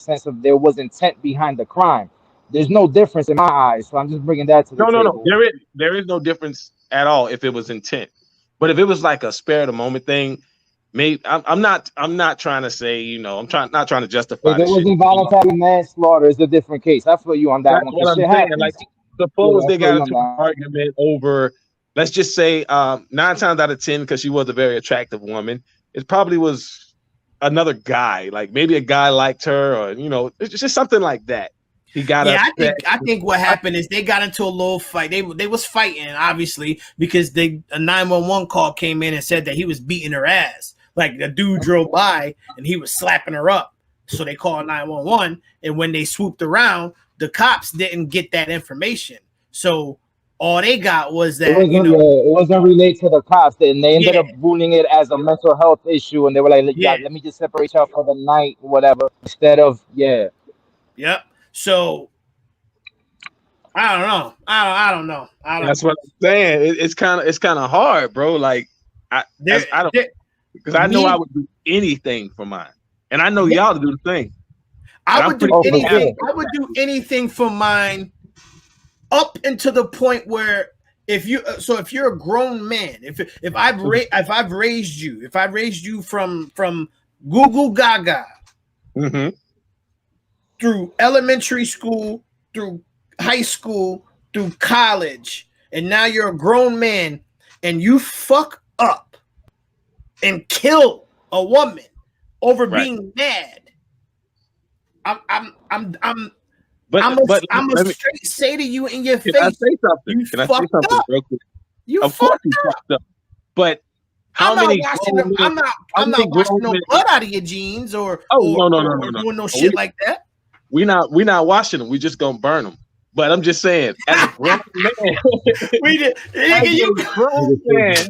sense of there was intent behind the crime. There's no difference in my eyes, so I'm just bringing that to the No. table. There is no difference at all if it was intent. But if it was like a spare of the moment thing, maybe I'm not trying to say, not trying to justify If it this was shit. involuntary manslaughter, it's a different case. I feel you on that That's one what because I'm shit saying. Like, happens. suppose Yeah, I they feel got you on into an that. argument over, let's just say, 9 times out of 10, because she was a very attractive woman, it probably was another guy. Like maybe a guy liked her, or it's just something like that. He got Yeah, upset. I think what happened is they got into a little fight. They was fighting obviously because a 911 call came in and said that he was beating her ass. Like the dude drove by and he was slapping her up. So they called 911, and when they swooped around, the cops didn't get that information. So all they got was It that, wasn't. It wasn't related to the cops. And they ended up ruling it as a mental health issue, and they were like, "Yeah, let me just separate y'all for the night, whatever." Instead of Yep. So I don't know. I don't know. That's what I'm saying. It's kind of hard, bro. Like I don't, because I know I would do anything for mine, and I know y'all to do the thing. I would do anything. I would do anything for mine, up until the point where if you're a grown man, if I've raised you from Google Gaga through elementary school, through high school, through college, and now you're a grown man and you fuck up and kill a woman over being mad, I'm gonna straight say to you in your face. Can I say something? Can I say something, bro? Of course you fucked up. But I'm not washing no blood out of your jeans or doing no shit like that. We not washing them. We just gonna burn them. But I'm just saying, as a grown man,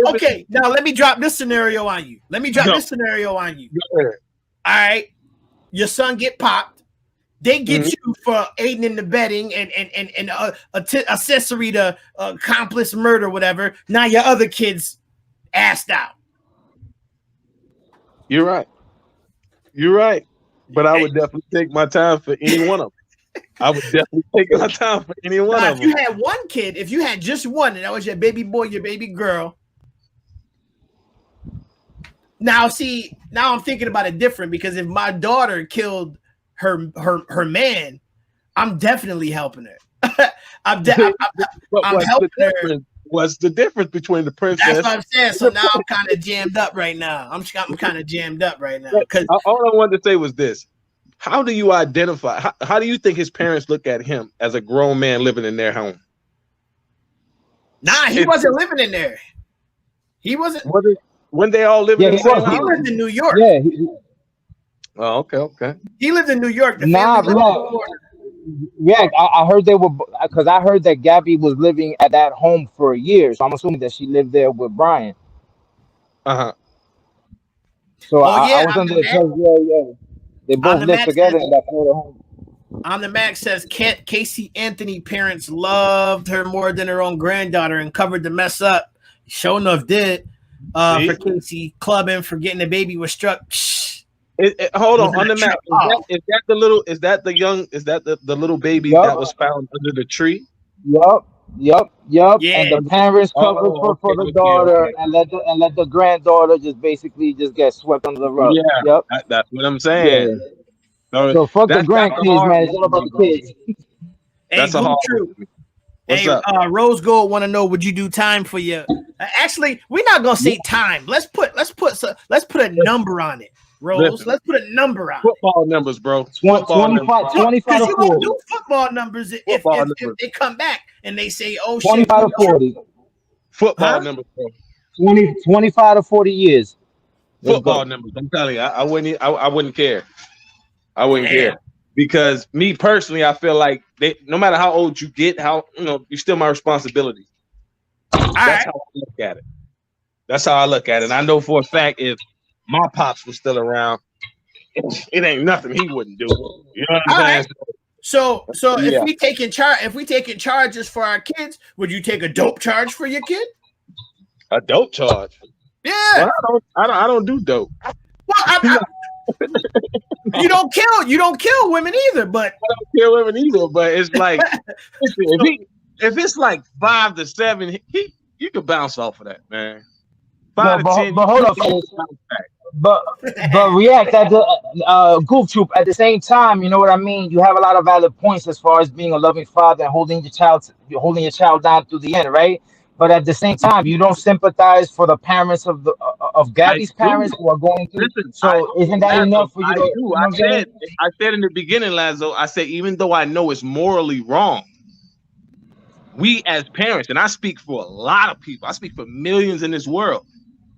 Okay, now let me drop this scenario on you. All right, your son get popped. They get you for aiding and abetting and accessory to accomplice murder, whatever. Now your other kid's assed out. You're right. But I would definitely take my time for any one of them. I would definitely take my time for any one of them. If you had one kid, if you had just one, and that was your baby boy, your baby girl. Now I'm thinking about it different, because if my daughter killed her man, I'm definitely helping her. I'm helping her. What's the difference between the princess? That's what I'm saying. So now I'm kind of jammed up right now. I'm kind of jammed up right now. Because all I wanted to say was this: how do you identify? How do you think his parents look at him as a grown man living in their home? Nah, he wasn't living in there. He wasn't. When they all lived in the same house? He lived in New York. Yeah. Oh, okay. He lived in New York. Yeah, I heard they were, because I heard that Gabby was living at that home for a year, so I'm assuming that she lived there with Brian. So I was under the they both lived together in that Florida home. On the Mac says Casey Anthony parents loved her more than her own granddaughter and covered the mess up. Sure enough did. For Casey clubbing for getting the baby was struck. Hold on the map. Is that the little baby that was found under the tree? Yep. Yeah. And the parents covered for the daughter. And let the granddaughter just basically just get swept under the rug. Yeah. Yep. That's what I'm saying. Yeah. So fuck the grandkids, man. It's all about the kids. That's a hard one. What's up? Rose Gold want to know, would you do time for your? Actually, we're not gonna say time. Let's put a number on it. Rose, let's put a number on football numbers, bro. 25 because you won't to 40. do football numbers if they come back and they say, oh 25 shit, to 40. Football numbers, bro. 25 to 40 years. Football numbers. I'm telling you, I wouldn't care. I wouldn't care. Because me personally, I feel like no matter how old you get, you're still my responsibility. That's how I look at it. That's how I look at it. And I know for a fact, if my pops was still around, it ain't nothing he wouldn't do. You know what I'm saying? So if we taking charges for our kids, would you take a dope charge for your kid? A dope charge? Yeah. Well, I don't do dope. Well, You don't kill women either, but I don't kill women either. But it's like if it's like 5 to 7, you could bounce off of that, man. 5 to 10, but hold up, fellas. But react at the goof troop at the same time. You know what I mean? You have a lot of valid points as far as being a loving father and holding your child down to the end, right? But at the same time, you don't sympathize for the parents of Gabby's parents who are going through. Listen, so isn't that enough for you? I said in the beginning, Lazo. I said even though I know it's morally wrong, we as parents, and I speak for a lot of people, I speak for millions in this world,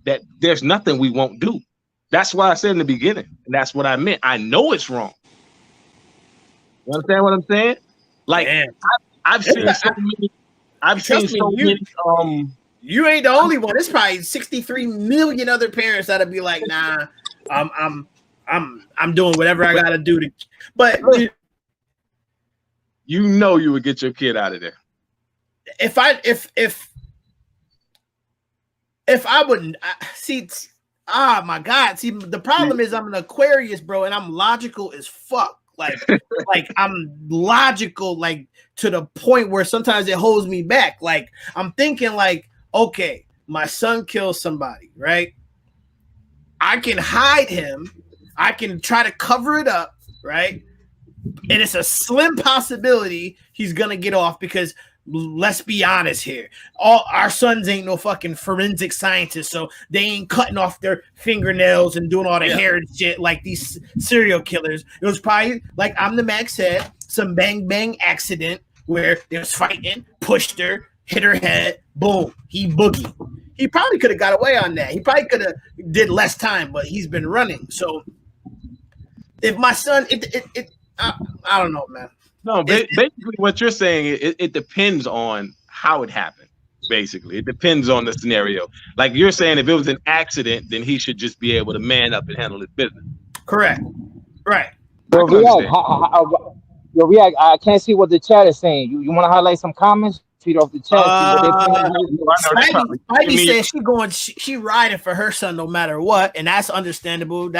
that there's nothing we won't do. That's why I said in the beginning, and that's what I meant. I know it's wrong. You understand what I'm saying? Like I've seen so many. I've seen so many. You ain't the only one. There's probably 63 million other parents that'll be like, nah, I'm doing whatever I gotta do to. But you know, you would get your kid out of there. If I wouldn't see. My God! See, the problem is I'm an Aquarius, bro, and I'm logical as fuck. Like I'm logical, like to the point where sometimes it holds me back. Like I'm thinking, like, okay, my son kills somebody, right? I can hide him. I can try to cover it up, right? And it's a slim possibility he's gonna get off because. Let's be honest here. All our sons ain't no fucking forensic scientists, so they ain't cutting off their fingernails and doing all the hair and shit like these serial killers. It was probably like the Max said, some bang bang accident where they was fighting, pushed her, hit her head, boom, he boogie. He probably could have got away on that. He probably could have did less time, but he's been running. So if my son, I don't know, man. No, basically what you're saying, it depends on how it happened. Basically, it depends on the scenario. Like you're saying, if it was an accident, then he should just be able to man up and handle his business. Correct. Right. Yo, React, I can't see what the chat is saying. You want to highlight some comments? Tweet off the chat. Spidey says she riding for her son no matter what, and that's understandable.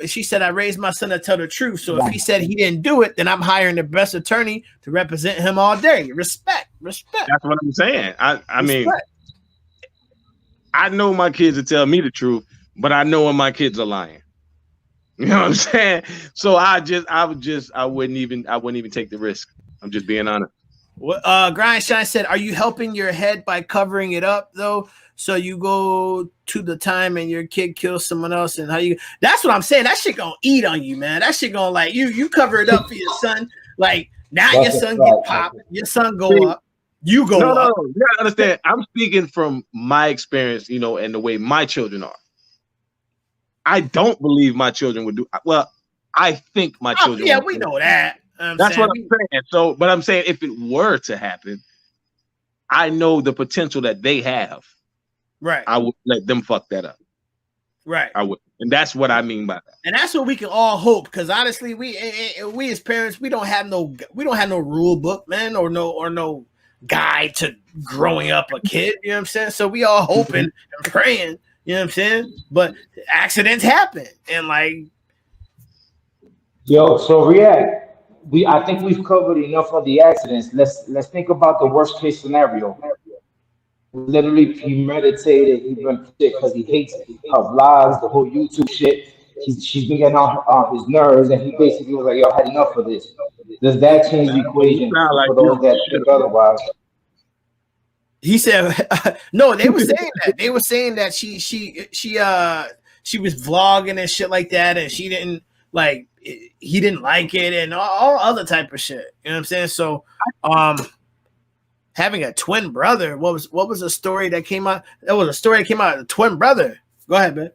She said I raised my son to tell the truth. So if he said he didn't do it, then I'm hiring the best attorney to represent him all day. Respect. That's what I'm saying. I mean, I know my kids will tell me the truth, but I know when my kids are lying. You know what I'm saying? So I wouldn't even take the risk. I'm just being honest. Grindshine said, "Are you helping your head by covering it up though? So you go to the time and your kid kills someone else, and how you?" That's what I'm saying. That shit gonna eat on you, man. That shit gonna like you cover it up for your son. Like now your son get popped, your son go up, you go up. No, you gotta understand. I'm speaking from my experience, and the way my children are. I don't believe my children would do well. I think my children. Yeah, we know that. That's what I'm saying. So, but I'm saying if it were to happen, I know the potential that they have. Right. I would let them fuck that up. Right. I would. And that's what I mean by that. And that's what we can all hope, because honestly, we as parents, we don't have no rule book, man, or no guide to growing up a kid. You know what I'm saying? So we all hoping and praying, you know what I'm saying? But accidents happen, and like so React. I think we've covered enough of the accidents. Let's think about the worst case scenario. Literally premeditated. He went sick because he hates her vlogs, the whole YouTube shit. She's been getting on his nerves, and he basically was like, "Yo, I had enough of this." Does that change the equation for those that think otherwise? He said, "No." They were saying that. They were saying that she was vlogging and shit like that, and she didn't like. He didn't like it and all other type of shit. You know what I'm saying? So, having a twin brother, what was the story that came out? That was a story that came out of the twin brother. Go ahead, man.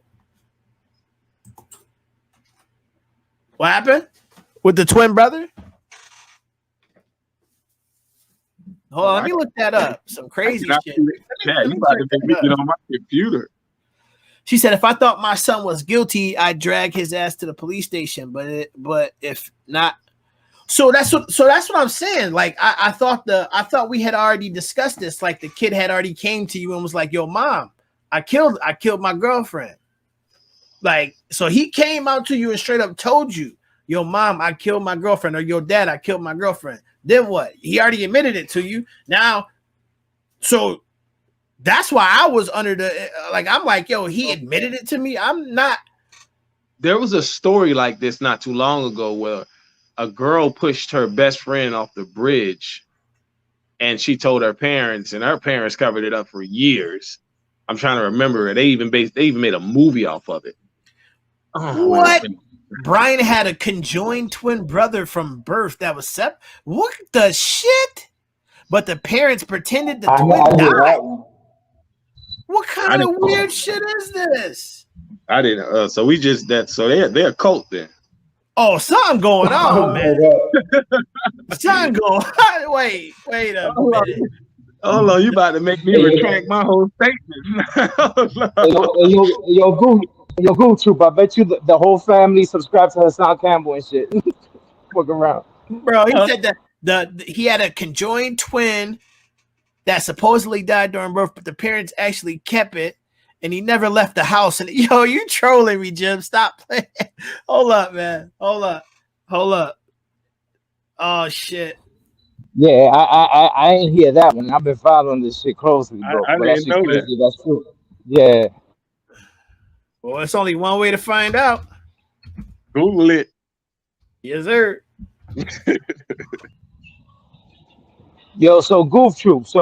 What happened with the twin brother? Hold on, let me look that up. Some crazy shit. Yeah, you about to be looking on my computer. She said, "If I thought my son was guilty, I'd drag his ass to the police station. But if not, so that's what I'm saying. Like I thought we had already discussed this. Like the kid had already came to you and was like, 'Yo, mom, I killed my girlfriend. Like, so he came out to you and straight up told you, yo, mom, I killed my girlfriend, or your dad, I killed my girlfriend. Then what? He already admitted it to you. Now, so that's why I was under the, like, I'm like, yo, he admitted it to me. I'm not. There was a story like this not too long ago where a girl pushed her best friend off the bridge and she told her parents, and her parents covered it up for years. I'm trying to remember it. They even made a movie off of it. Oh, what? Brian had a conjoined twin brother from birth that was what the shit? But the parents pretended the twin died. What kind of weird shit is this? I didn't. So we just that. So they're a cult then. Oh, something going on, man. Something going. Wait a minute. Hold on, you about to make me retract my whole statement. Yo, Goo Troop, I bet you the whole family subscribed to Hassan Campbell and shit. Fuck around. Bro, he said that he had a conjoined twin that supposedly died during birth, but the parents actually kept it, and he never left the house. And yo, you trolling me, Jim. Stop playing. Hold up, man. Hold up. Oh shit. Yeah, I ain't hear that one. I've been following this shit closely, bro. I didn't know that. That's true. Yeah. Well, it's only one way to find out. Google it. Yes, sir. Yo, so Goof Troop. So